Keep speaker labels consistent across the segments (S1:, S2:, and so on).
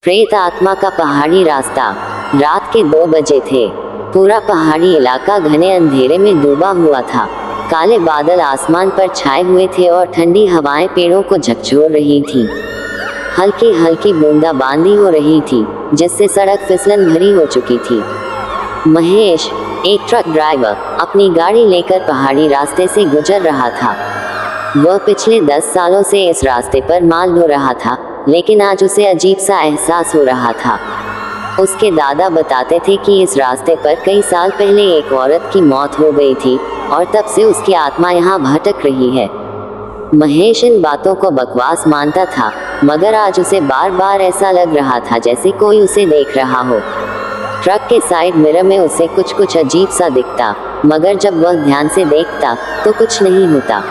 S1: प्रेत आत्मा का पहाड़ी रास्ता। रात के 2 बजे थे। पूरा पहाड़ी इलाका घने अंधेरे में डूबा हुआ था। काले बादल आसमान पर छाए हुए थे और ठंडी हवाएं पेड़ों को झकझोर रही थीं। हल्की हल्की बूंदाबांदी हो रही थी, जिससे सड़क फिसलन भरी हो चुकी थी। महेश, एक ट्रक ड्राइवर, अपनी गाड़ी लेकर पहाड़ी रास्ते से गुजर रहा था। वह पिछले 10 सालों से इस रास्ते पर माल ढो रहा था, लेकिन आज उसे अजीब सा एहसास हो रहा था। उसके दादा बताते थे कि इस रास्ते पर कई साल पहले एक औरत की मौत हो गई थी और तब से उसकी आत्मा यहाँ भटक रही है। महेश इन बातों को बकवास मानता था, मगर आज उसे बार बार ऐसा लग रहा था जैसे कोई उसे देख रहा हो। ट्रक के साइड मिरर में उसे कुछ अजीब सा दिखता, मगर जब वह ध्यान से देखता तो कुछ नहीं होता।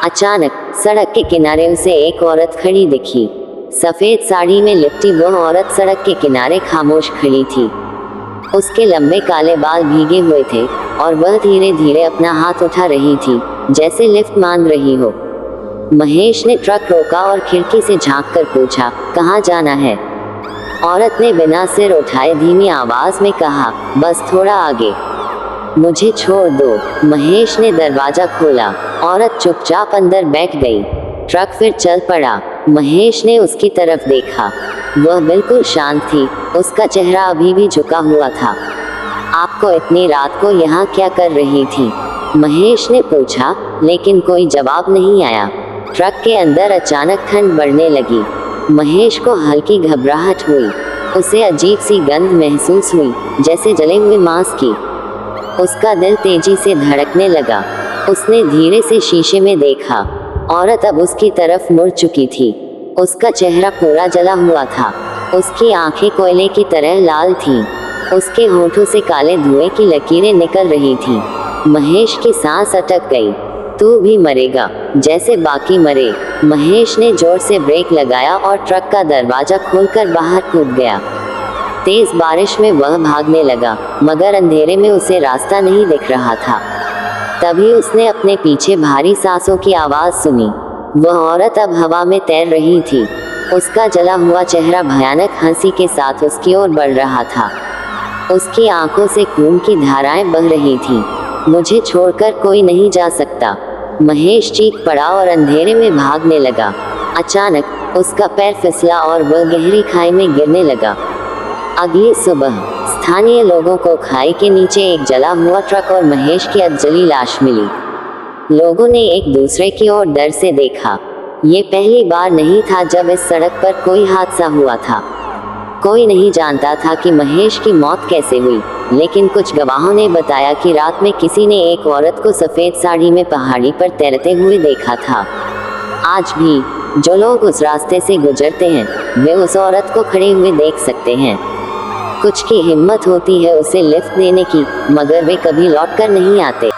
S1: अचानक सड़क के किनारे उसे एक औरत खड़ी दिखी। सफेद साड़ी में लिपटी वह औरत सड़क के किनारे खामोश खड़ी थी। उसके लंबे काले बाल भीगे हुए थे और वह धीरे धीरे अपना हाथ उठा रही थी, जैसे लिफ्ट मांग रही हो। महेश ने ट्रक रोका और खिड़की से झांक कर पूछा, कहाँ जाना है? औरत ने बिना सिर उठाए धीमी आवाज में कहा, बस थोड़ा आगे, मुझे छोड़ दो। महेश ने दरवाजा खोला। औरत चुपचाप अंदर बैठ गई। ट्रक फिर चल पड़ा। महेश ने उसकी तरफ देखा। वह बिल्कुल शांत थी, उसका चेहरा अभी भी झुका हुआ था। आपको इतनी रात को यहाँ क्या कर रही थी? महेश ने पूछा, लेकिन कोई जवाब नहीं आया। ट्रक के अंदर अचानक ठंड बढ़ने लगी। महेश को हल्की घबराहट हुई। उसे अजीब सी गंध महसूस हुई, जैसे जले हुए मांस की। उसका दिल तेजी से धड़कने लगा। उसने धीरे से शीशे में देखा। औरत अब उसकी तरफ मुड़ चुकी थी। उसका चेहरा पूरा जला हुआ था। उसकी आंखें कोयले की तरह लाल थीं। उसके होठों से काले धुएं की लकीरें निकल रही थीं। महेश की सांस अटक गई। तू भी मरेगा, जैसे बाकी मरे। महेश ने जोर से ब्रेक लगाया और ट्रक का दरवाजा खोलकर बाहर कूद गया। तेज बारिश में वह भागने लगा, मगर अंधेरे में उसे रास्ता नहीं दिख रहा था। तभी उसने अपने पीछे भारी सांसों की आवाज सुनी। वह औरत अब हवा में तैर रही थी। उसका जला हुआ चेहरा भयानक हंसी के साथ उसकी ओर बढ़ रहा था। उसकी आंखों से खून की धाराएं बह रही थीं। मुझे छोड़कर कोई नहीं जा सकता। महेश चीख पड़ा और अंधेरे में भागने लगा। अचानक उसका पैर फिसला और वह गहरी खाई में गिरने लगा। अगली सुबह स्थानीय लोगों को खाई के नीचे एक जला हुआ ट्रक और महेश की अधजली लाश मिली। लोगों ने एक दूसरे की ओर डर से देखा। ये पहली बार नहीं था जब इस सड़क पर कोई हादसा हुआ था। कोई नहीं जानता था कि महेश की मौत कैसे हुई, लेकिन कुछ गवाहों ने बताया कि रात में किसी ने एक औरत को सफ़ेद साड़ी में पहाड़ी पर तैरते हुए देखा था। आज भी जो लोग उस रास्ते से गुजरते हैं, वे उस औरत को खड़े हुए देख सकते हैं। कुछ की हिम्मत होती है उसे लिफ्ट देने की, मगर वे कभी लौटकर नहीं आते।